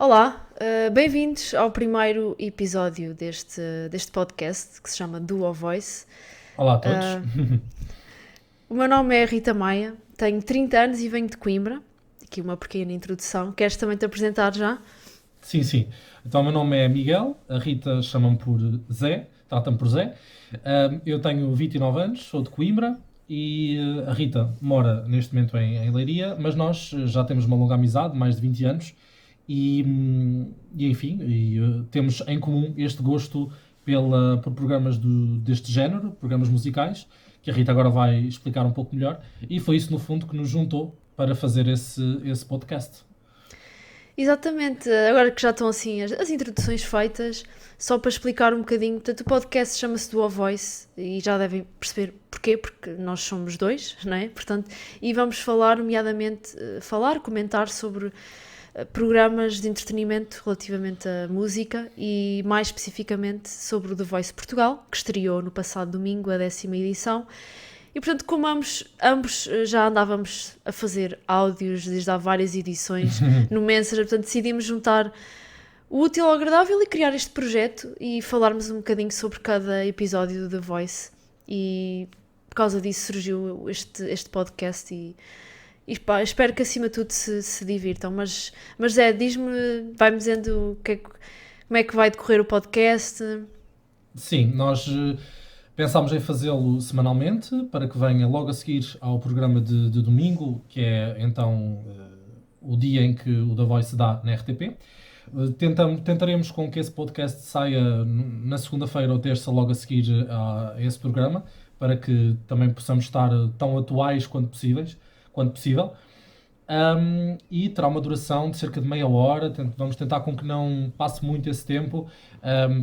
Olá, bem-vindos ao primeiro episódio deste podcast que se chama Duo Voice. Olá a todos. Uh, o meu nome é Rita Maia, tenho 30 anos e venho de Coimbra. Aqui uma pequena introdução. Queres também te apresentar já? Sim. Então, o meu nome é Miguel, a Rita chama-me por Zé, trata-me por Zé. Eu tenho 29 anos, sou de Coimbra e a Rita mora neste momento em Leiria, mas nós já temos uma longa amizade, mais de 20 anos, enfim, temos em comum este gosto por programas deste género, programas musicais, que a Rita agora vai explicar um pouco melhor, e foi isso no fundo que nos juntou para fazer esse podcast. Exatamente, agora que já estão assim as introduções feitas, só para explicar um bocadinho, portanto o podcast chama-se Duo Voice e já devem perceber porquê, porque nós somos dois, não é? Portanto, e vamos falar, nomeadamente, comentar sobre programas de entretenimento relativamente à música e mais especificamente sobre o The Voice Portugal, que estreou no passado domingo a 10ª edição. E portanto, como ambos já andávamos a fazer áudios desde há várias edições no Messenger, portanto decidimos juntar o útil ao agradável e criar este projeto e falarmos um bocadinho sobre cada episódio do The Voice. E por causa disso surgiu este podcast e pá, espero que acima de tudo se divirtam. Mas Zé, diz-me, vai-me dizendo como é que vai decorrer o podcast. Sim, nós pensámos em fazê-lo semanalmente, para que venha logo a seguir ao programa de domingo, que é então o dia em que o The Voice dá na RTP. Tentaremos com que esse podcast saia na segunda-feira ou terça logo a seguir a esse programa, para que também possamos estar tão atuais quanto possível. E terá uma duração de cerca de meia hora. Vamos tentar com que não passe muito esse tempo,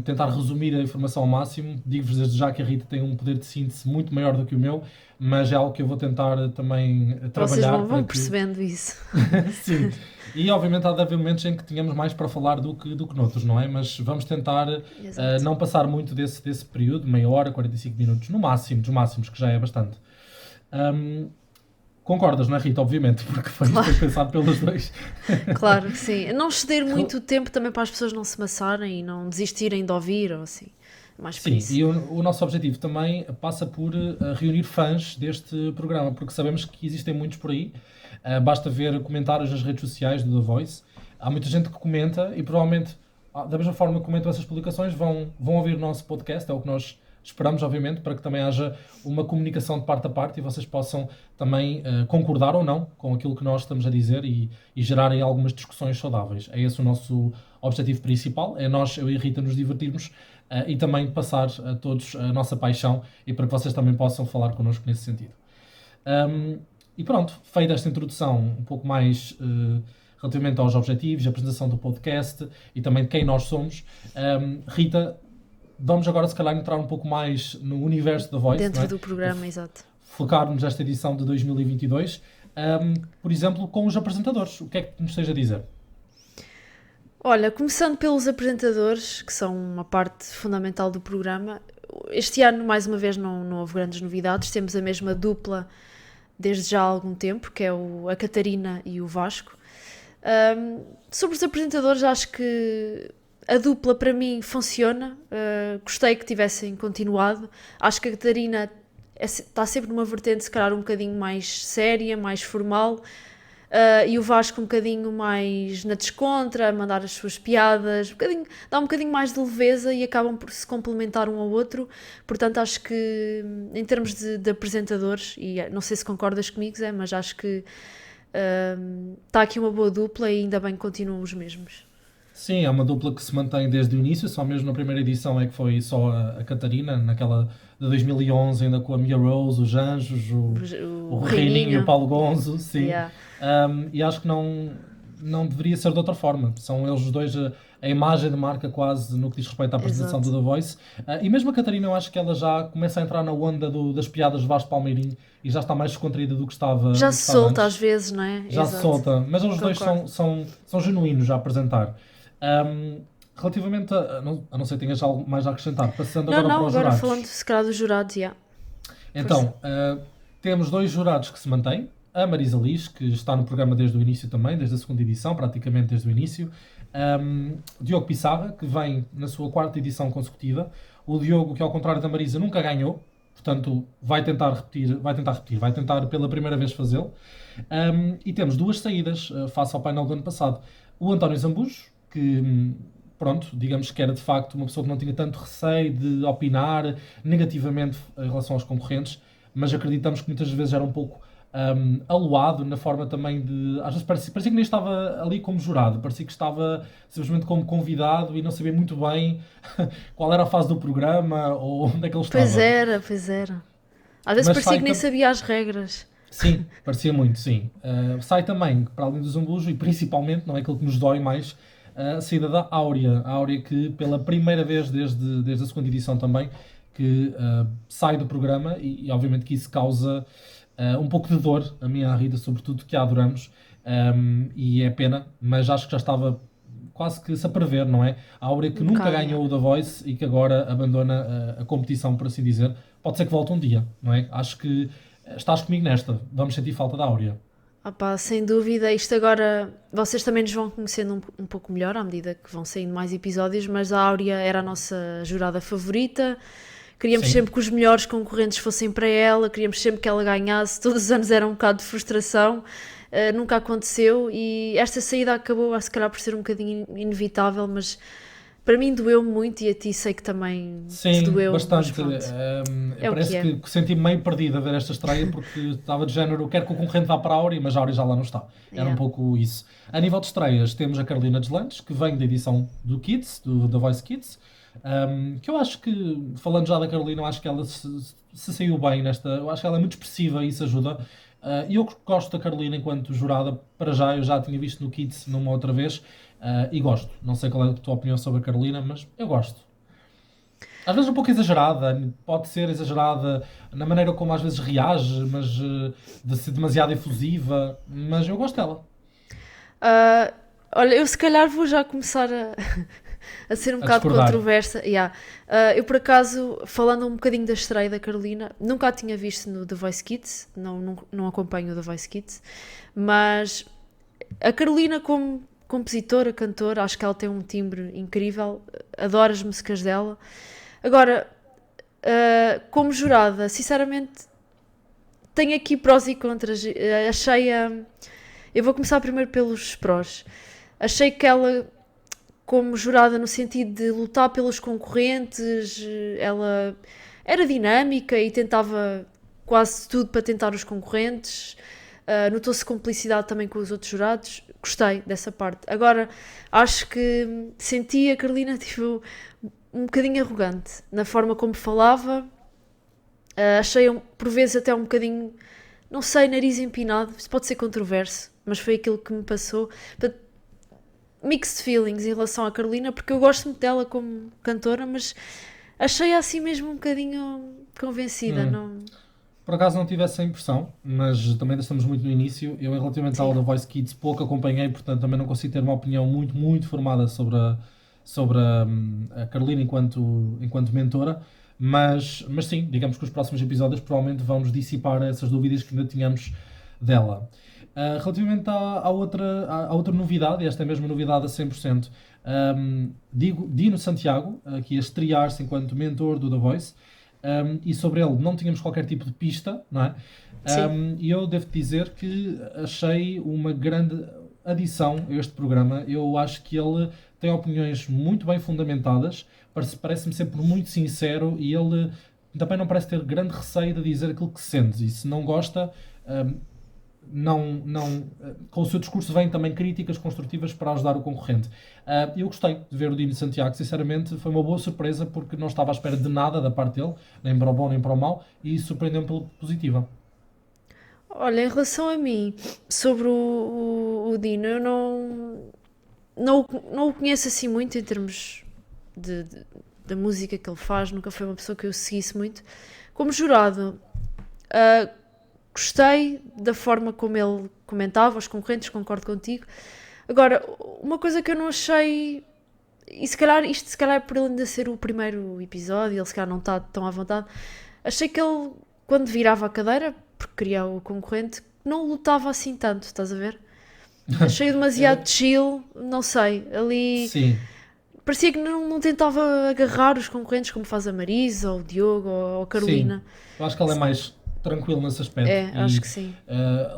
tentar resumir a informação ao máximo. Digo-vos desde já que a Rita tem um poder de síntese muito maior do que o meu, mas é algo que eu vou tentar também trabalhar. Vocês vão percebendo isso. Sim, e obviamente há de haver momentos em que tínhamos mais para falar do que noutros, não é? Mas vamos tentar não passar muito desse período, meia hora, 45 minutos, no máximo, dos máximos, que já é bastante. Concordas, não é, Rita? Obviamente, porque foi pensado pelos dois. Claro que sim. Não ceder muito tempo também para as pessoas não se maçarem e não desistirem de ouvir, ou assim. Mais por Sim, isso. e o nosso objetivo também passa por reunir fãs deste programa, porque sabemos que existem muitos por aí. Basta ver comentários nas redes sociais do The Voice. Há muita gente que comenta e provavelmente, da mesma forma que comentam essas publicações, vão ouvir o nosso podcast, é o que nós esperamos, obviamente, para que também haja uma comunicação de parte a parte e vocês possam também concordar ou não com aquilo que nós estamos a dizer e gerarem algumas discussões saudáveis. É esse o nosso objetivo principal, é nós, eu e a Rita, nos divertirmos e também passar a todos a nossa paixão e para que vocês também possam falar connosco nesse sentido. E pronto, feita esta introdução um pouco mais relativamente aos objetivos, a apresentação do podcast e também de quem nós somos, Rita, vamos agora se calhar entrar um pouco mais no universo da Voice. Dentro do programa, exato. Focar-nos nesta edição de 2022, por exemplo, com os apresentadores. O que é que nos esteja a dizer? Olha, começando pelos apresentadores, que são uma parte fundamental do programa, este ano, mais uma vez, não houve grandes novidades, temos a mesma dupla desde já há algum tempo, que é a Catarina e o Vasco. Sobre os apresentadores, acho que a dupla para mim funciona, gostei que tivessem continuado. Acho que a Catarina está sempre numa vertente se calhar um bocadinho mais séria, mais formal, e o Vasco um bocadinho mais na descontra, a mandar as suas piadas, dá um bocadinho mais de leveza e acabam por se complementar um ao outro. Portanto, acho que em termos de apresentadores, e não sei se concordas comigo, Zé, mas acho que está aqui uma boa dupla e ainda bem que continuam os mesmos. Sim, é uma dupla que se mantém desde o início, só mesmo na primeira edição é que foi só a Catarina, naquela de 2011, ainda com a Mia Rose, os Anjos, o Reininho e o Paulo Gonzo, sim. Yeah. E acho que não deveria ser de outra forma. São eles os dois a imagem de marca quase no que diz respeito à apresentação do The Voice. E mesmo a Catarina, eu acho que ela já começa a entrar na onda das piadas de Vasco Palmeirinho e já está mais descontraída do que estava. Já se solta antes. às vezes, não é? Já se solta, mas os dois Concordo. são genuínos a apresentar. Relativamente a não sei, tinhas algo mais a acrescentar, passando agora para os agora jurados. falando se calhar dos jurados, Então, temos dois jurados que se mantêm, a Marisa Liz, que está no programa desde o início também, desde a segunda edição, praticamente desde o início. Diogo Pissarra, que vem na sua quarta edição consecutiva. O Diogo, que ao contrário da Marisa, nunca ganhou, portanto vai tentar repetir, vai tentar pela primeira vez fazê-lo. E temos duas saídas face ao painel do ano passado. O António Zambujo, que pronto, digamos que era de facto uma pessoa que não tinha tanto receio de opinar negativamente em relação aos concorrentes, mas acreditamos que muitas vezes era um pouco aloado na forma também de... Às vezes parecia que nem estava ali como jurado, parecia que estava simplesmente como convidado e não sabia muito bem qual era a fase do programa ou onde é que ele estava. Pois era. Às vezes Mas parecia sai que nem tam- sabia as regras. Sim, parecia muito, sim. Sai também, para além do Zambujo, e principalmente, não é aquilo que nos dói mais, a saída da Áurea. A Áurea que, pela primeira vez desde a segunda edição também, que sai do programa e obviamente que isso causa um pouco de dor a mim e à Rita, sobretudo, que a adoramos. E é pena, mas acho que já estava quase que se a prever, não é? A Áurea que Um nunca bocado, ganhou o The Voice e que agora abandona a competição, por assim dizer. Pode ser que volte um dia, não é? Acho que estás comigo nesta. Vamos sentir falta da Áurea. Ah pá, sem dúvida, isto agora vocês também nos vão conhecendo um pouco melhor à medida que vão saindo mais episódios, mas a Áurea era a nossa jurada favorita. Queríamos Sim. sempre que os melhores concorrentes fossem para ela, queríamos sempre que ela ganhasse. Todos os anos era um bocado de frustração, nunca aconteceu e esta saída acabou, se calhar, por ser um bocadinho inevitável, mas para mim doeu-me muito e a ti sei que também te Sim, doeu, mas bastante. pronto, é o que Parece é. que senti-me meio perdido a ver esta estreia porque estava de género, quero que o concorrente vá para a Áurea, mas a Áurea já lá não está. Era um Yeah. pouco isso. A nível de estreias, temos a Carolina Deslandes, que vem da edição do Kids, do The Voice Kids, que eu acho que, falando já da Carolina, eu acho que ela se saiu bem nesta. Eu acho que ela é muito expressiva e isso ajuda. E eu gosto da Carolina enquanto jurada, para já, eu já a tinha visto no Kids numa outra vez, e gosto. Não sei qual é a tua opinião sobre a Carolina, mas eu gosto. Às vezes um pouco exagerada, pode ser exagerada na maneira como às vezes reage, mas de ser demasiado efusiva, mas eu gosto dela, Ah, olha, eu se calhar vou já começar a ser um a bocado discordar. controversa. Yeah. Eu por acaso, falando um bocadinho da estreia da Carolina, nunca a tinha visto no The Voice Kids, não acompanho o The Voice Kids, mas a Carolina como compositora, cantora, acho que ela tem um timbre incrível, adoro as músicas dela. Agora, como jurada, sinceramente, tenho aqui prós e contras. Eu vou começar primeiro pelos prós. Achei que ela, como jurada no sentido de lutar pelos concorrentes, ela era dinâmica e tentava quase tudo para tentar os concorrentes. Notou-se complicidade também com os outros jurados. Gostei dessa parte. Agora, acho que senti a Carolina tipo, um bocadinho arrogante na forma como falava. Achei por vezes até um bocadinho, não sei, nariz empinado. Isso pode ser controverso, mas foi aquilo que me passou. Portanto, mixed feelings em relação à Carolina, porque eu gosto muito dela como cantora, mas achei-a assim mesmo um bocadinho convencida, Hum. não... Por acaso não tive essa impressão, mas também ainda estamos muito no início. Eu, relativamente ao Sim. The Voice Kids, pouco acompanhei, portanto também não consigo ter uma opinião muito, muito formada sobre a Carolina enquanto mentora. Mas sim, digamos que os próximos episódios provavelmente vão nos dissipar essas dúvidas que ainda tínhamos dela. Relativamente à outra novidade, e esta é mesmo novidade a 100%, Dino Santiago, que ia estrear-se enquanto mentor do The Voice, e sobre ele não tínhamos qualquer tipo de pista, não é? Sim. E eu devo dizer que achei uma grande adição a este programa. Eu acho que ele tem opiniões muito bem fundamentadas, parece-me sempre muito sincero e ele também não parece ter grande receio de dizer aquilo que sente. E se não gosta, um, com o seu discurso vêm também críticas construtivas para ajudar o concorrente. Eu gostei de ver o Dino Santiago, sinceramente foi uma boa surpresa porque não estava à espera de nada da parte dele, nem para o bom nem para o mau, e surpreendeu-me pela positiva. Olha, em relação a mim, sobre o Dino, eu não o conheço assim muito em termos da música que ele faz, nunca foi uma pessoa que eu seguisse muito. Como jurado, ah, gostei da forma como ele comentava os concorrentes, concordo contigo. Agora, uma coisa que eu não achei, e se calhar isto se calhar é por ele ainda ser o primeiro episódio, ele se calhar não está tão à vontade, achei que ele, quando virava a cadeira, porque queria o concorrente, não lutava assim tanto, estás a ver? Achei demasiado chill, não sei, ali Sim, parecia que não tentava agarrar os concorrentes como faz a Marisa, ou o Diogo, ou a sim. Carolina. Eu acho que ele é mais tranquilo nesse aspecto. É, acho E que sim.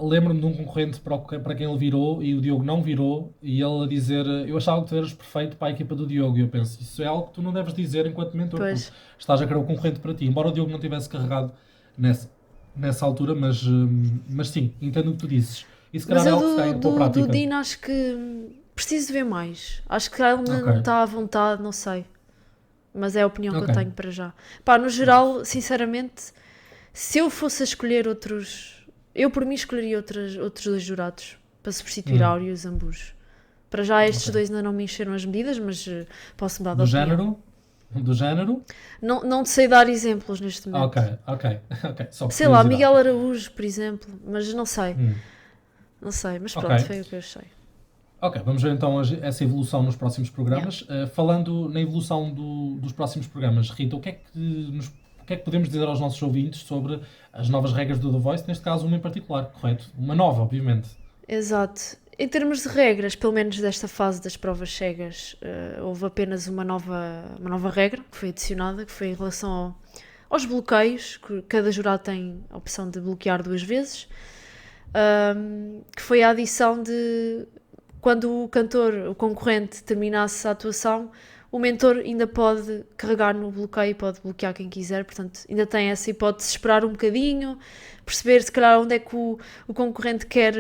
lembro-me de um concorrente para quem ele virou e o Diogo não virou, e ele a dizer: Eu achava que tu eras perfeito para a equipa do Diogo. E eu penso: Isso é algo que tu não deves dizer enquanto mentor, porque Pois. estás a criar um concorrente para ti. Embora o Diogo não tivesse carregado nessa, nessa altura, mas sim, entendo o que tu dizes. E se Mas calhar é eu algo que se ganha com a do prática. Dean acho que preciso de ver mais. Acho que ele ainda Ok, não está à vontade, não sei. Mas é a opinião que eu ok. tenho para já. Pá, no geral, sinceramente, se eu fosse a escolher outros. Eu por mim escolheria outros dois jurados para substituir a Hum, Áureo e o Zambujo. Para já estes ok. dois ainda não me encheram as medidas, mas posso mudar de Do opinião. género? Do género? Não te sei dar exemplos neste Ok, momento. ok, ok. Só por Sei lá, curiosidade. Miguel Araújo, por exemplo, mas não sei. Hum, Não sei, mas ok. pronto, foi o que eu achei. Ok, vamos ver então essa evolução nos próximos Yeah. programas. Falando na evolução dos próximos programas, Rita, o que é que podemos dizer aos nossos ouvintes sobre as novas regras do The Voice, neste caso uma em particular, correto? Uma nova, obviamente. Exato. Em termos de regras, pelo menos desta fase das provas cegas, houve apenas uma nova regra que foi adicionada, que foi em relação aos bloqueios, que cada jurado tem a opção de bloquear 2 vezes, que foi a adição de quando o cantor, o concorrente, terminasse a atuação, o mentor ainda pode carregar no bloqueio e pode bloquear quem quiser, portanto, ainda tem essa hipótese de esperar um bocadinho, perceber se calhar onde é que o concorrente quer,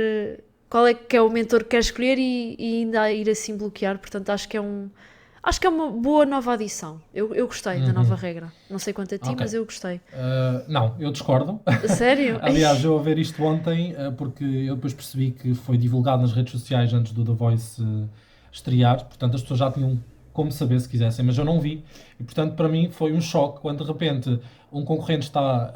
qual é que é o mentor que quer escolher e ainda ir assim bloquear, portanto, acho que é uma boa nova adição. Eu gostei da nova Uhum. regra. Não sei quanto a ti, Ok. mas eu gostei. Não, eu discordo. A sério? Aliás, eu a ver isto ontem, porque eu depois percebi que foi divulgado nas redes sociais antes do The Voice estrear, portanto as pessoas já tinham como saber se quisessem, mas eu não vi. E portanto para mim foi um choque quando de repente um concorrente está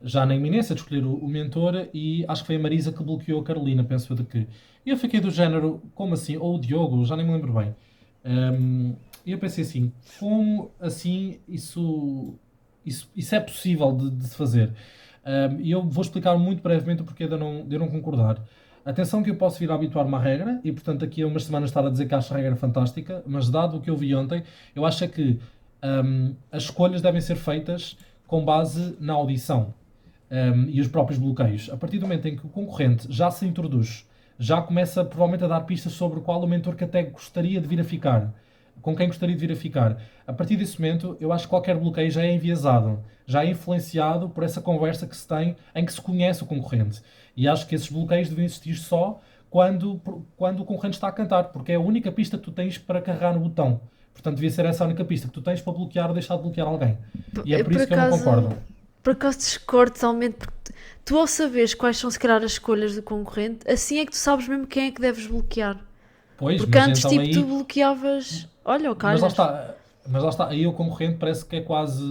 já na iminência de escolher o mentor e acho que foi a Marisa que bloqueou a Carolina, penso eu de que. E eu fiquei do género, como assim? Ou o Diogo, já nem me lembro bem. E eu pensei assim, como assim isso é possível de se fazer? E eu vou explicar muito brevemente o porquê de eu não concordar. Atenção que eu posso vir a habituar-me à regra e, portanto, daqui a umas semanas estar a dizer que acho a regra fantástica, mas dado o que eu vi ontem, eu acho é que as escolhas devem ser feitas com base na audição e os próprios bloqueios. A partir do momento em que o concorrente já se introduz, já começa provavelmente a dar pistas sobre qual o mentor que até gostaria de vir a ficar, com quem gostaria de vir a ficar. A partir desse momento, eu acho que qualquer bloqueio já é enviesado, já é influenciado por essa conversa que se tem em que se conhece o concorrente. E acho que esses bloqueios devem existir só quando o concorrente está a cantar, porque é a única pista que tu tens para carregar no botão. Portanto, devia ser essa a única pista que tu tens para bloquear ou deixar de bloquear alguém. E é Eu, por isso que eu não concordo. por acaso discordo totalmente, porque tu ao saberes quais são se calhar as escolhas do concorrente, assim é que tu sabes mesmo quem é que deves bloquear. Pois, Porque mas antes, então tipo, tu aí. bloqueavas. Olha, o Mas lá calhas. está. Mas lá está, aí o concorrente parece que é quase.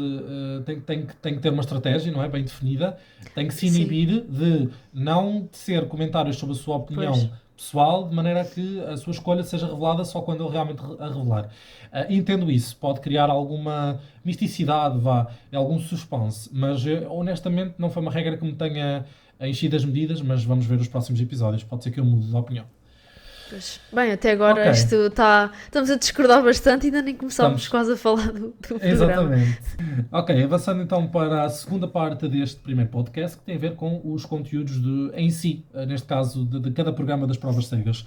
Tem que ter uma estratégia, não é? Bem definida. Tem que se Sim, inibir de não tecer comentários sobre a sua pois. opinião pessoal, de maneira a que a sua escolha seja revelada só quando ele realmente a revelar. Entendo isso, pode criar alguma misticidade, vá, algum suspense, mas honestamente não foi uma regra que me tenha enchido as medidas, mas vamos ver os próximos episódios. Pode ser que eu mude de opinião. Pois. Bem, até Ok, agora isto está. Estamos a discordar bastante e ainda nem começámos estamos. quase a falar do programa. Exatamente. Ok, avançando então para a segunda parte deste primeiro podcast, que tem a ver com os conteúdos em si, neste caso de cada programa das provas cegas.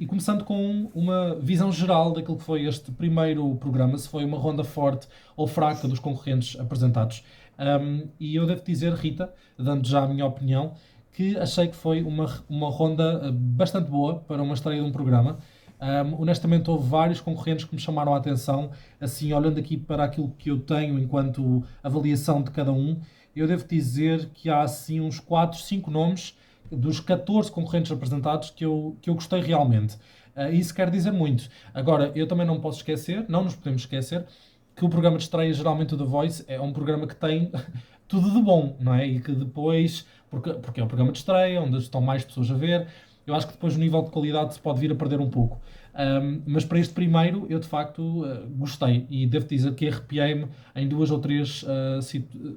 E começando com uma visão geral daquilo que foi este primeiro programa, se foi uma ronda forte ou fraca dos concorrentes apresentados. E eu devo dizer, Rita, dando já a minha opinião, que achei que foi uma ronda bastante boa para uma estreia de um programa. Honestamente, houve vários concorrentes que me chamaram a atenção. Assim, olhando aqui para aquilo que eu tenho enquanto avaliação de cada um, eu devo dizer que há assim uns 4, 5 nomes dos 14 concorrentes apresentados que eu gostei realmente. Isso quer dizer muito. Agora, eu também não posso esquecer, não nos podemos esquecer, que o programa de estreia, geralmente o The Voice, é um programa que tem tudo de bom, não é? E que depois, porque é um programa de estreia, onde estão mais pessoas a ver, eu acho que depois o nível de qualidade se pode vir a perder um pouco. Mas para este primeiro, eu de facto gostei e devo dizer que arrepiei-me em 2 ou 3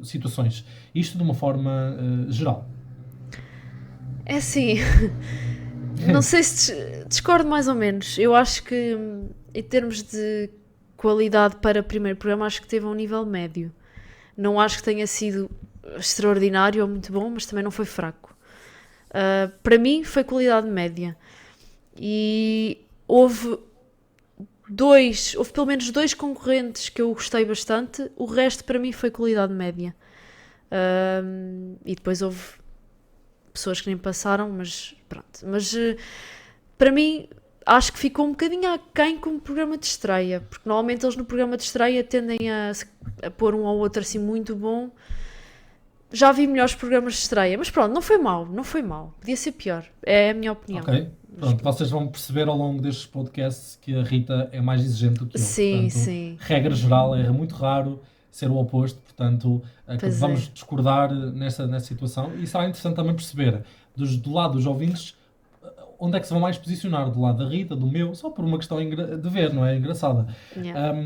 situações. Isto de uma forma geral. É assim, não sei se discordo mais ou menos. Eu acho que, em termos de qualidade para primeiro programa, acho que teve um nível médio. Não acho que tenha sido extraordinário ou muito bom, mas também não foi fraco. Para mim, foi qualidade média. E houve pelo menos dois concorrentes que eu gostei bastante. O resto, para mim, foi qualidade média. E depois houve pessoas que nem passaram, mas pronto. Mas para mim, acho que ficou um bocadinho aquém como programa de estreia, porque normalmente eles no programa de estreia tendem a pôr um ou outro assim muito bom. Já vi melhores programas de estreia, mas pronto, não foi mau, não foi mau. Podia ser pior, é a minha opinião. Ok, pronto, vocês vão perceber ao longo destes podcasts que a Rita é mais exigente do que eu. Sim, Portanto, sim, regra geral, é muito raro ser o oposto. Portanto, que pois é. vamos discordar nessa situação. E será interessante também perceber, do lado dos ouvintes, onde é que se vão mais posicionar. Do lado da Rita, do meu, só por uma questão de ver, não é? Engraçada. Yeah.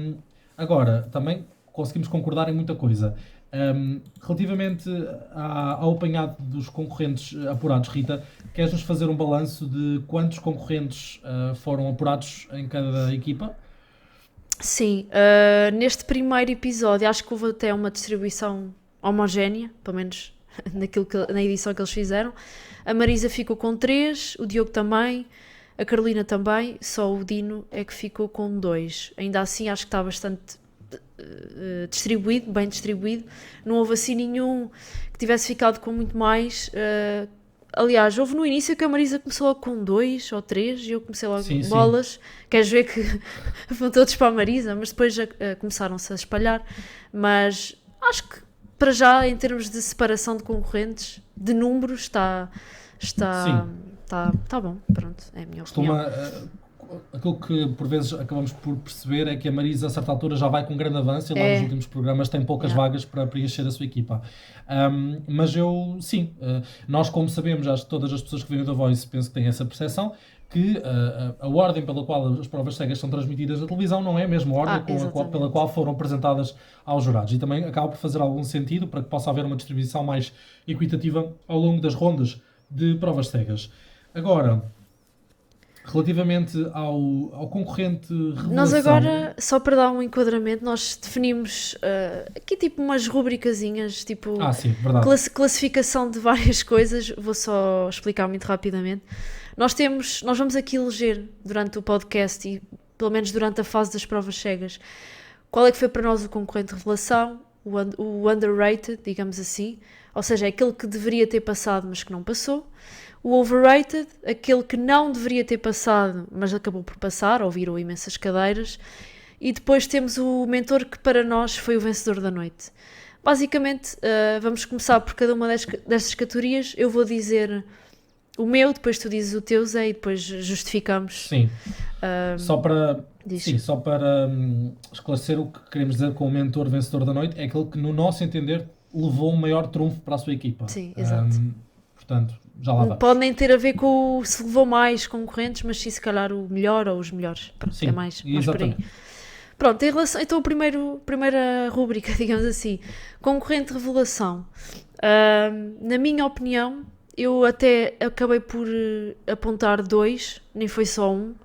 Agora, também conseguimos concordar em muita coisa. Relativamente ao apanhado dos concorrentes apurados, Rita, queres-nos fazer um balanço de quantos concorrentes foram apurados em cada equipa? Sim, neste primeiro episódio acho que houve até uma distribuição homogénea, pelo menos na edição que eles fizeram. A Marisa ficou com 3, o Diogo também, a Carolina também, só o Dino é que ficou com 2. Ainda assim acho que está bastante distribuído, bem distribuído. Não houve assim nenhum que tivesse ficado com muito mais. Aliás, houve no início que a Marisa começou logo com 2 ou 3 e eu comecei logo Sim, sim. bolas. Queres ver que vão todos para a Marisa, mas depois começaram-se a espalhar. Mas acho que para já, em termos de separação de concorrentes, de números, está bom. Pronto, é a minha opinião. Aquilo que por vezes acabamos por perceber é que a Marisa a certa altura já vai com grande avanço e lá nos últimos programas tem poucas vagas para preencher a sua equipa. Mas nós como sabemos, acho que todas as pessoas que vêm da Voice penso que têm essa percepção, que a ordem pela qual as provas cegas são transmitidas na televisão não é a mesma ordem pela qual foram apresentadas aos jurados, e também acaba por fazer algum sentido para que possa haver uma distribuição mais equitativa ao longo das rondas de provas cegas. Agora, relativamente ao concorrente revelação... Nós agora, só para dar um enquadramento, nós definimos aqui tipo umas rubricazinhas, tipo sim, verdade. classificação de várias coisas. Vou só explicar muito rapidamente. Nós vamos aqui eleger durante o podcast e pelo menos durante a fase das provas cegas qual é que foi para nós o concorrente revelação, o underrated, digamos assim, ou seja, é aquele que deveria ter passado mas que não passou. O overrated, aquele que não deveria ter passado, mas acabou por passar, ou virou imensas cadeiras. E depois temos o mentor, que para nós foi o vencedor da noite. Basicamente, vamos começar por cada uma destas categorias. Eu vou dizer o meu, depois tu dizes o teu, Zé, e depois justificamos. Sim. Só para esclarecer o que queremos dizer com o mentor vencedor da noite, é aquele que, no nosso entender, levou um maior trunfo para a sua equipa. Sim, exato. Portanto, já lá vamos. Pode nem ter a ver com se levou mais concorrentes, mas sim se calhar o melhor ou os melhores. Pronto, sim, é mais por aí. Pronto, em relação, então primeira rúbrica, digamos assim, concorrente revelação. Na minha opinião, eu até acabei por apontar 2, nem foi só um,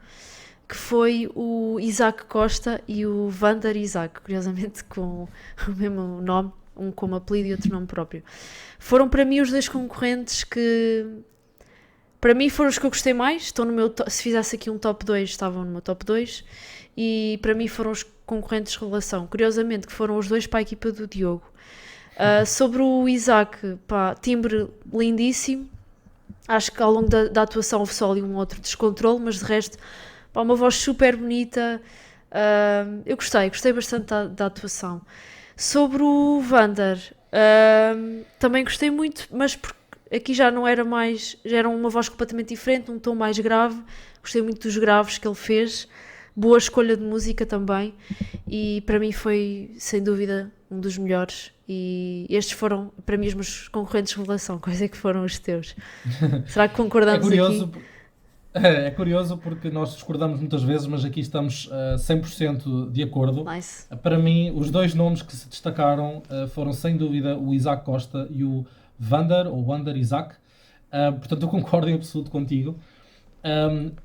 que foi o Isaac Costa e o Vander Isaac, curiosamente com o mesmo nome, um como apelido e outro nome próprio. Foram para mim os dois concorrentes que, para mim, foram os que eu gostei mais. Estão no meu se fizesse aqui um top 2, estavam no meu top 2. E para mim foram os concorrentes de revelação. Curiosamente, que foram os dois para a equipa do Diogo. Sobre o Isaac, timbre lindíssimo. Acho que ao longo da atuação houve só ali um outro descontrole, mas de resto, uma voz super bonita. Eu gostei bastante da atuação. Sobre o Vander, também gostei muito, mas porque aqui já não era mais, já era uma voz completamente diferente, um tom mais grave. Gostei muito dos graves que ele fez, boa escolha de música também, e para mim foi sem dúvida um dos melhores. E estes foram para mim os meus concorrentes de revelação. Quais é que foram os teus? Será que concordamos aqui? É curioso porque nós discordamos muitas vezes, mas aqui estamos 100% de acordo. Nice. Para mim, os dois nomes que se destacaram foram sem dúvida o Isaac Costa e o Vander, ou Wander Isaac. Portanto, eu concordo em absoluto contigo.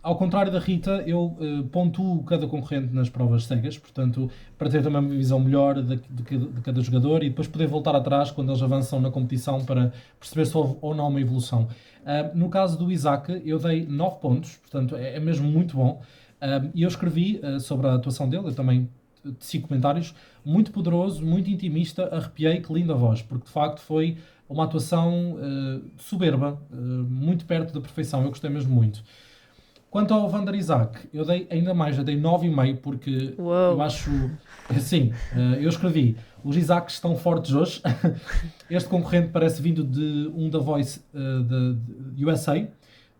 Ao contrário da Rita, eu pontuo cada concorrente nas provas cegas, portanto, para ter também uma visão melhor de cada jogador e depois poder voltar atrás quando eles avançam na competição para perceber se houve ou não uma evolução. No caso do Isaac, eu dei 9 pontos, portanto, é mesmo muito bom. E eu escrevi sobre a atuação dele, eu também teci comentários, muito poderoso, muito intimista, arrepiei, que linda voz, porque de facto foi uma atuação soberba, muito perto da perfeição, eu gostei mesmo muito. Quanto ao Vander Isaac, eu dei ainda mais, eu dei 9,5 porque eu acho, assim, eu escrevi, os Isaacs estão fortes hoje, este concorrente parece vindo de um da Voice de USA,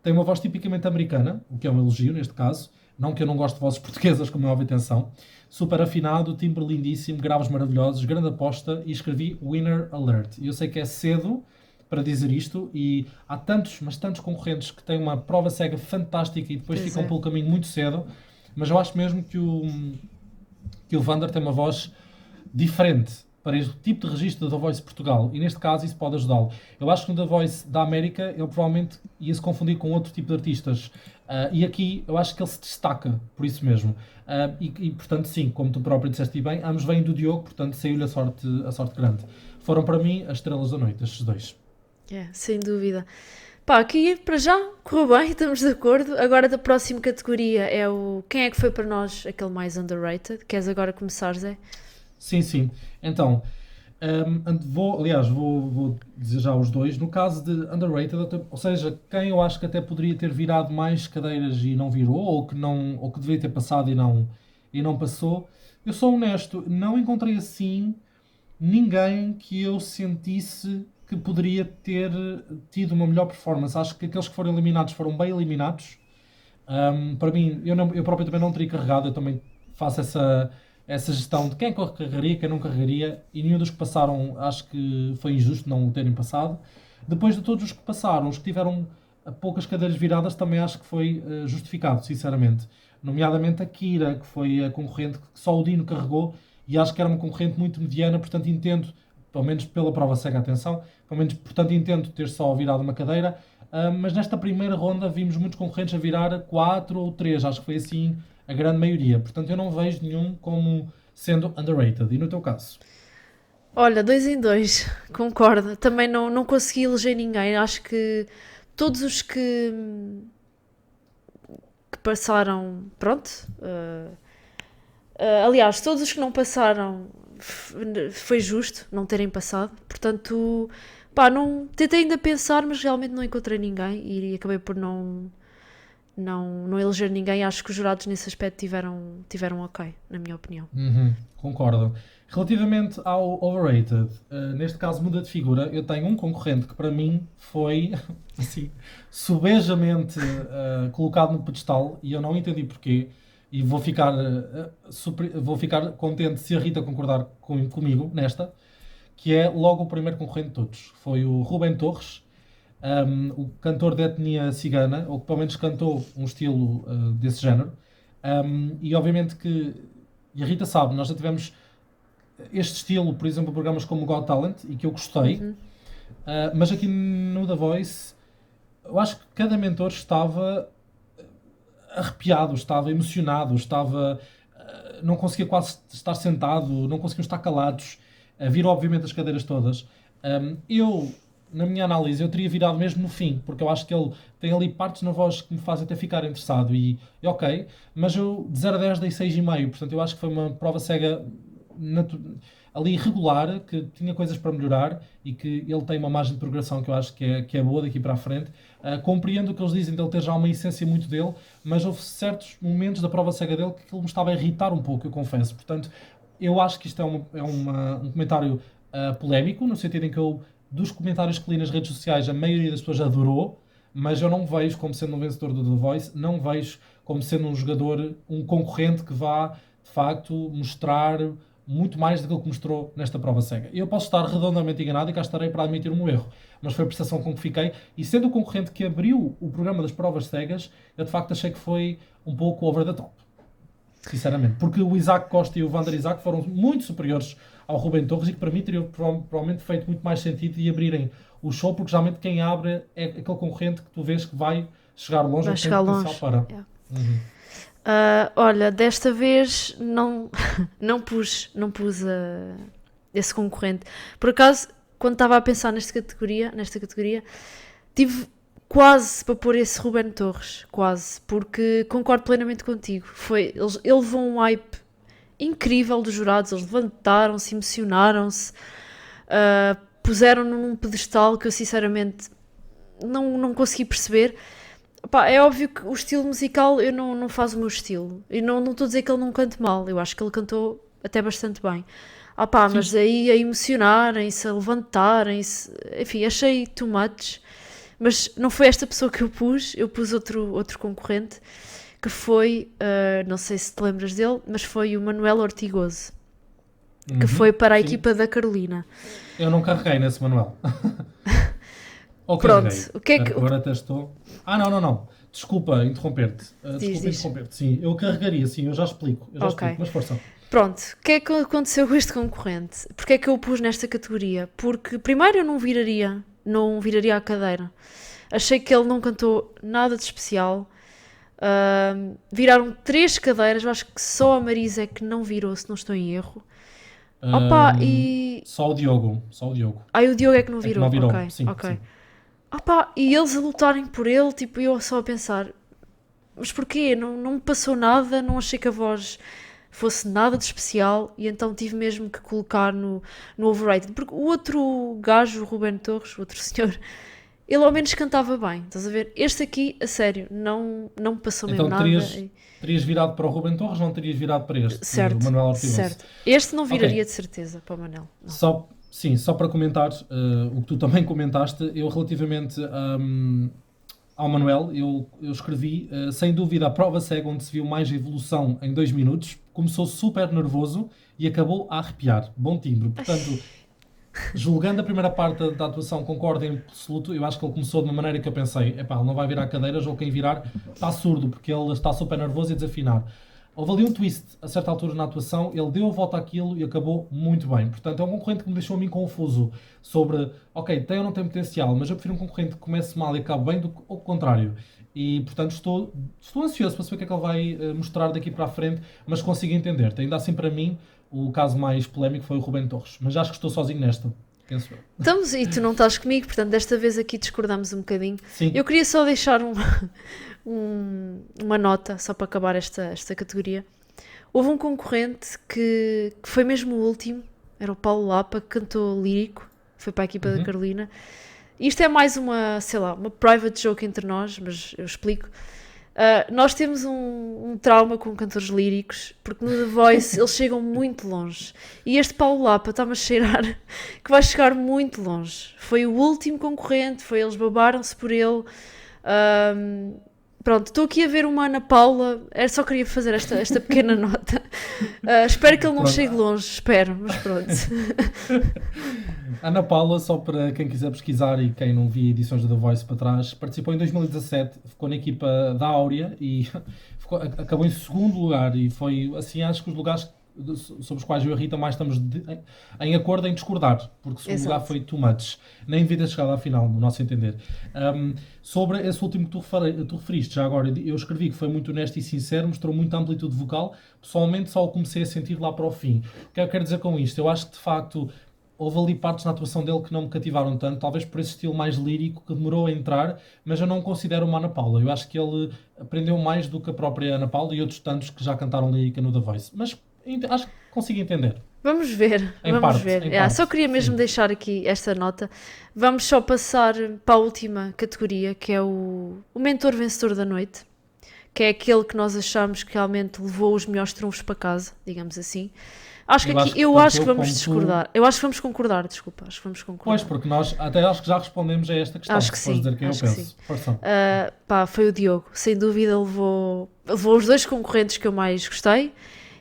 tem uma voz tipicamente americana, o que é um elogio neste caso, não que eu não gosto de vozes portuguesas, como é óbvio, atenção, super afinado, timbre lindíssimo, graves maravilhosos, grande aposta, e escrevi Winner Alert. E eu sei que é cedo para dizer isto, e há tantos, mas tantos concorrentes que têm uma prova cega fantástica e depois ficam pelo caminho muito cedo, mas eu acho mesmo que o Vander tem uma voz diferente para este tipo de registro da The Voice Portugal, e neste caso isso pode ajudá-lo. Eu acho que no The Voice da América ele provavelmente ia se confundir com outro tipo de artistas, e aqui eu acho que ele se destaca por isso mesmo. E portanto sim, como tu próprio disseste bem, ambos vêm do Diogo, portanto saiu-lhe a sorte grande. Foram para mim as estrelas da noite, estes dois. Sem dúvida. Pá, aqui para já correu bem, estamos de acordo. Agora da próxima categoria é o quem é que foi para nós aquele mais underrated. Queres agora começar, Zé? Sim. Então, vou dizer já os dois. No caso de underrated, ou seja, quem eu acho que até poderia ter virado mais cadeiras e não virou, ou que deveria ter passado e não passou. Eu sou honesto, não encontrei assim ninguém que eu sentisse que poderia ter tido uma melhor performance. Acho que aqueles que foram eliminados foram bem eliminados. Para mim, eu próprio também não teria carregado, eu também faço essa gestão de quem carregaria, quem não carregaria, e nenhum dos que passaram acho que foi injusto não o terem passado. Depois de todos os que passaram, os que tiveram poucas cadeiras viradas, também acho que foi justificado, sinceramente. Nomeadamente a Kira, que foi a concorrente que só o Dino carregou, e acho que era uma concorrente muito mediana, portanto entendo, pelo menos pela prova cega, atenção, pelo menos, portanto entendo ter só virado uma cadeira, mas nesta primeira ronda vimos muitos concorrentes a virar 4 ou 3, acho que foi assim a grande maioria, portanto eu não vejo nenhum como sendo underrated. E no teu caso? Olha, 2 em 2, concordo. Também não consegui eleger ninguém. Acho que todos os que passaram, pronto. Aliás, todos os que não passaram foi justo não terem passado. Portanto, pá, não, tentei ainda pensar, mas realmente não encontrei ninguém e acabei por não eleger ninguém. Acho que os jurados nesse aspecto tiveram ok, na minha opinião. Concordo. Relativamente ao overrated, neste caso muda de figura, eu tenho um concorrente que para mim foi assim, subejamente colocado no pedestal e eu não entendi porquê. E vou ficar contente se a Rita concordar comigo nesta, que é logo o primeiro concorrente de todos. Foi o Rubem Torres, o cantor de etnia cigana, ou que pelo menos cantou um estilo desse género. E obviamente que, e a Rita sabe, nós já tivemos este estilo, por exemplo, programas como o Got Talent, e que eu gostei, mas aqui no The Voice, eu acho que cada mentor estava arrepiado, estava emocionado, não conseguia quase estar sentado, não conseguiam estar calados, viram obviamente as cadeiras todas. Na minha análise, eu teria virado mesmo no fim, porque eu acho que ele tem ali partes na voz que me fazem até ficar interessado e ok, mas eu de 0 a 10 dei 6,5, portanto eu acho que foi uma prova cega ali regular, que tinha coisas para melhorar e que ele tem uma margem de progressão que eu acho que é boa daqui para a frente. Compreendo o que eles dizem dele ter já uma essência muito dele, mas houve certos momentos da prova cega dele que ele me estava a irritar um pouco, eu confesso. Portanto, eu acho que isto é um comentário polémico, no sentido em que dos comentários que li nas redes sociais, a maioria das pessoas adorou, mas eu não vejo como sendo um vencedor do The Voice, não vejo como sendo um jogador, um concorrente que vá, de facto, mostrar muito mais do que mostrou nesta prova cega. Eu posso estar redondamente enganado e cá estarei para admitir um erro, mas foi a percepção com que fiquei, e sendo o concorrente que abriu o programa das provas cegas, eu de facto achei que foi um pouco over the top. Sinceramente, porque o Isaac Costa e o Vander Isaac foram muito superiores ao Rubem Torres e que para mim teriam provavelmente feito muito mais sentido de abrirem o show, porque geralmente quem abre é aquele concorrente que tu vês que vai chegar longe Vai ou que tem chegar potencial longe. para. Yeah. Uhum. Olha, desta vez não pus esse concorrente. Por acaso, quando estava a pensar nesta categoria, tive quase para pôr esse Ruben Torres, quase, porque concordo plenamente contigo. Ele levou um hype incrível dos jurados, eles levantaram-se, emocionaram-se, puseram-no num pedestal que eu sinceramente não consegui perceber. Pá, é óbvio que o estilo musical eu não faz o meu estilo. E não estou a dizer que ele não cante mal. Eu acho que ele cantou até bastante bem. Sim, Mas aí a emocionarem-se, a levantarem-se, enfim, achei too much. Mas não foi esta pessoa que eu pus outro concorrente, que foi, não sei se te lembras dele, mas foi o Manuel Ortigoso, que foi para a sim. equipa da Carolina. Eu não carreguei nesse Manuel. Ou Pronto, carreguei. o que é Espera que... que agora até estou... não. Desculpa interromper-te. Diz. Interromper-te. Sim, eu carregaria, sim, eu já explico. Ok. Mas força. Pronto, o que é que aconteceu com este concorrente? Porquê é que eu o pus nesta categoria? Porque primeiro eu não viraria a cadeira. Achei que ele não cantou nada de especial. Viraram 3 cadeiras, eu acho que só a Marisa é que não virou, se não estou em erro. Só o Diogo. O Diogo é que não É que virou. não virou, Ok. sim. E eles a lutarem por ele, tipo, eu só a pensar, mas porquê? Não me passou nada, não achei que a voz fosse nada de especial e então tive mesmo que colocar no overrated. Porque o outro gajo, o Ruben Torres, o outro senhor, ele ao menos cantava bem, estás a ver? Este aqui, a sério, não me passou mesmo Então nada. terias virado para o Ruben Torres, não terias virado para este, Certo, o Manuel Ortigoso? certo. Este não viraria Ok. de certeza para o Manel. Não. Só para comentar o que tu também comentaste, eu relativamente ao Manuel, eu escrevi, sem dúvida, a prova cega onde se viu mais evolução em 2 minutos. Começou super nervoso e acabou a arrepiar. Bom timbre. Portanto, julgando a primeira parte da atuação, concordo em absoluto. Eu acho que ele começou de uma maneira que eu pensei, ele não vai virar cadeiras, ou quem virar está surdo, porque ele está super nervoso e a desafinar. Houve ali um twist a certa altura na atuação, ele deu a volta àquilo e acabou muito bem. Portanto, é um concorrente que me deixou a mim confuso sobre, ok, tem ou não tem potencial, mas eu prefiro um concorrente que comece mal e acabe bem do que o contrário. E, portanto, estou ansioso para saber o que é que ele vai mostrar daqui para a frente, mas consigo entender. Ainda assim, para mim, o caso mais polémico foi o Ruben Torres. Mas acho que estou sozinho nesta, penso eu. Estamos, e tu não estás comigo, portanto, desta vez aqui discordamos um bocadinho. Sim. Eu queria só deixar uma nota, só para acabar esta categoria. Houve um concorrente que foi mesmo o último, era o Paulo Lapa, que cantou lírico, foi para a equipa da Carolina. Isto é mais uma private joke entre nós, mas eu explico. Nós temos um trauma com cantores líricos, porque no The Voice eles chegam muito longe. E este Paulo Lapa está-me a cheirar que vai chegar muito longe. Foi o último concorrente, eles babaram-se por ele. Pronto, estou aqui a ver uma Ana Paula, só queria fazer esta pequena nota. Espero que ele não chegue longe, mas pronto. Ana Paula, só para quem quiser pesquisar e quem não via edições do The Voice para trás, participou em 2017, ficou na equipa da Áurea e acabou em segundo lugar. E foi assim, acho que os lugares sobre os quais eu e a Rita mais estamos em acordo em discordar, porque o segundo lugar foi too much, nem devia ter chegado à final, no nosso entender. Sobre esse último que tu referiste, já agora, eu escrevi que foi muito honesto e sincero, mostrou muita amplitude vocal, pessoalmente só o comecei a sentir lá para o fim. O que eu quero dizer com isto? Eu acho que de facto houve ali partes na atuação dele que não me cativaram tanto, talvez por esse estilo mais lírico que demorou a entrar, mas eu não considero uma Ana Paula. Eu acho que ele aprendeu mais do que a própria Ana Paula e outros tantos que já cantaram lírica no The Voice. Mas acho que consigo entender. Vamos ver. Só queria mesmo deixar aqui esta nota. Vamos só passar para a última categoria, que é o mentor vencedor da noite, que é aquele que nós achamos que realmente levou os melhores trunfos para casa, digamos assim. Acho que vamos discordar. Eu acho que vamos concordar, desculpa. Acho que vamos concordar. Pois, porque nós até acho que já respondemos a esta questão. Acho que sim. Dizer quem eu penso. Foi o Diogo. Sem dúvida levou os 2 concorrentes que eu mais gostei.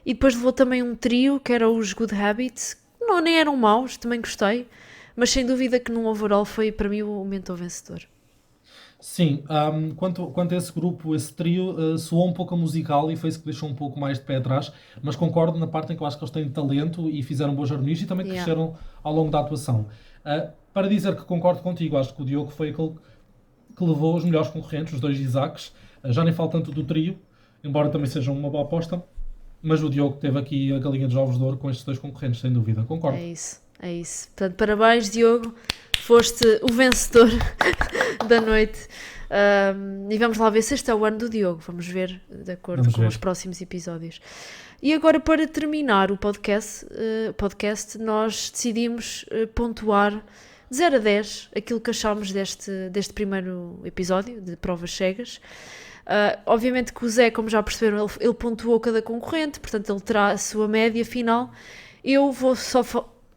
E depois levou também um trio, que era os Good Habits. Não, nem eram maus, também gostei. Mas sem dúvida que num overall foi para mim o mentor vencedor. Sim, quanto a esse grupo, esse trio, soou um pouco a musical e foi isso que deixou um pouco mais de pé atrás, mas concordo na parte em que eu acho que eles têm talento e fizeram boas harmonias e também cresceram ao longo da atuação. para dizer que concordo contigo. Acho que o Diogo foi aquele que levou os melhores concorrentes, os dois Isaacs. Já nem falo tanto do trio, embora também seja uma boa aposta. Mas o Diogo teve aqui a galinha dos ovos de ouro com estes dois concorrentes, sem dúvida. Concordo. É isso. Portanto, parabéns, Diogo. Foste o vencedor da noite. E vamos lá ver se este é o ano do Diogo. Vamos ver, de acordo com os próximos episódios. E agora, para terminar o podcast, nós decidimos pontuar de 0 a 10 aquilo que achámos deste primeiro episódio de Provas Cegas. Obviamente que o Zé, como já perceberam, ele pontuou cada concorrente, portanto ele terá a sua média final. Eu vou só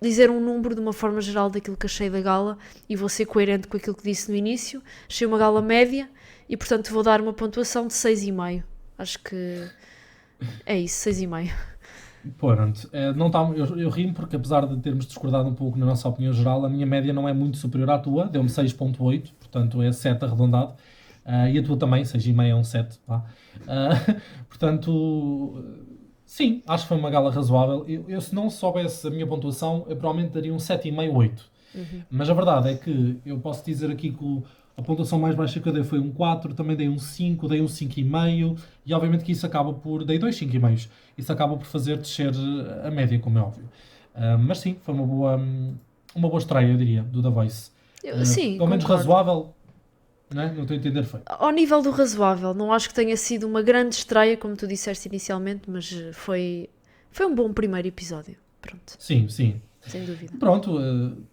dizer um número de uma forma geral daquilo que achei da gala e vou ser coerente com aquilo que disse no início. Achei uma gala média e, portanto, vou dar uma pontuação de 6,5. Acho que é isso, 6,5. Pronto, não tá, eu rimo porque apesar de termos discordado um pouco na nossa opinião geral, a minha média não é muito superior à tua, deu-me 6,8, portanto é 7 arredondado. E a tua também, 6,5 é um 7. Portanto, sim, acho que foi uma gala razoável. Eu se não soubesse a minha pontuação, eu provavelmente daria um 7,5, 8. Mas a verdade é que eu posso dizer aqui que a pontuação mais baixa que eu dei foi um 4, também dei um 5, dei um 5,5 e obviamente que isso acaba por... Dei 2 5,5. Isso acaba por fazer descer a média, como é óbvio. Mas sim, foi uma boa estreia, eu diria, do The Voice. Sim, pelo menos razoável. Não estou a entender, foi. Ao nível do razoável, não acho que tenha sido uma grande estreia, como tu disseste inicialmente, mas foi um bom primeiro episódio. Pronto. Sim. Sem dúvida. Pronto,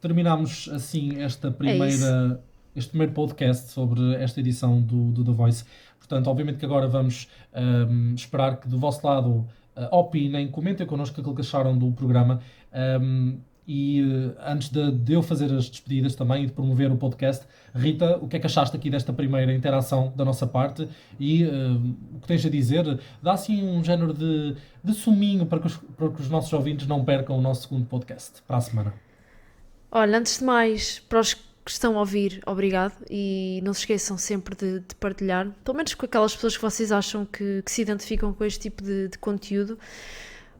terminamos assim este primeiro podcast sobre esta edição do The Voice. Portanto, obviamente que agora vamos esperar que do vosso lado opinem, comentem connosco aquilo que acharam do programa. E antes de eu fazer as despedidas também e de promover o podcast, Rita, o que é que achaste aqui desta primeira interação da nossa parte e o que tens a dizer? Dá assim um género de suminho para que os nossos ouvintes não percam o nosso segundo podcast para a semana. Olha, antes de mais, para os que estão a ouvir, obrigado, e não se esqueçam sempre de partilhar, pelo menos com aquelas pessoas que vocês acham que se identificam com este tipo de conteúdo.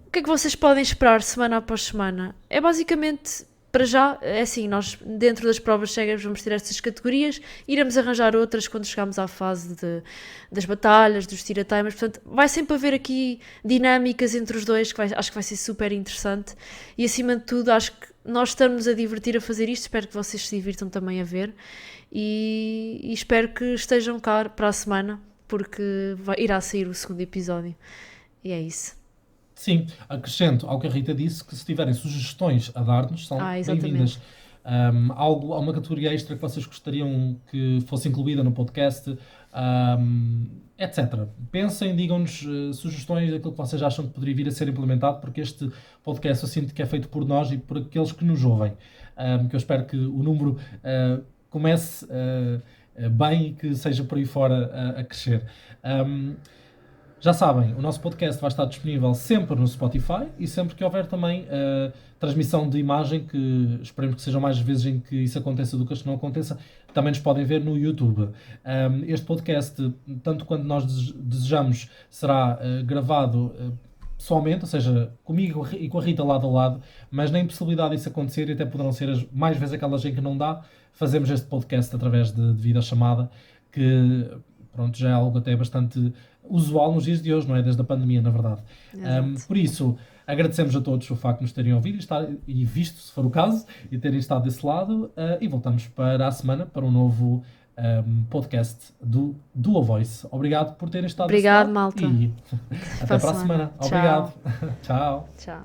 O que é que vocês podem esperar semana após semana? É basicamente, para já, é assim, nós dentro das provas cegas vamos ter estas categorias, iremos arranjar outras quando chegarmos à fase das batalhas, dos tira-timers, portanto vai sempre haver aqui dinâmicas entre os dois, que acho que vai ser super interessante e acima de tudo acho que nós estamos a divertir a fazer isto, espero que vocês se divirtam também a ver e espero que estejam cá para a semana, porque irá sair o segundo episódio e é isso. Sim, acrescento ao que a Rita disse que se tiverem sugestões a dar-nos, são bem-vindas. Alguma categoria extra que vocês gostariam que fosse incluída no podcast, etc. Pensem, digam-nos sugestões daquilo que vocês acham que poderia vir a ser implementado, porque este podcast eu sinto que é feito por nós e por aqueles que nos ouvem. Que eu espero que o número comece bem e que seja por aí fora a crescer. Já sabem, o nosso podcast vai estar disponível sempre no Spotify e sempre que houver também transmissão de imagem, que esperemos que sejam mais vezes em que isso aconteça do que não aconteça, também nos podem ver no YouTube. Este podcast, tanto quanto nós desejamos, será gravado pessoalmente, ou seja, comigo e com a Rita lado a lado, mas na impossibilidade disso acontecer, e até poderão ser mais vezes aquelas em que não dá, fazemos este podcast através de videochamada, que pronto, já é algo até bastante usual nos dias de hoje, não é? Desde a pandemia, na verdade. Por isso, agradecemos a todos o facto de nos terem ouvido e visto, se for o caso, e terem estado desse lado, e voltamos para a semana para um novo podcast do A Voice. Obrigado por terem estado desse lado. Malta. E até para a semana. Obrigado. Tchau. Tchau.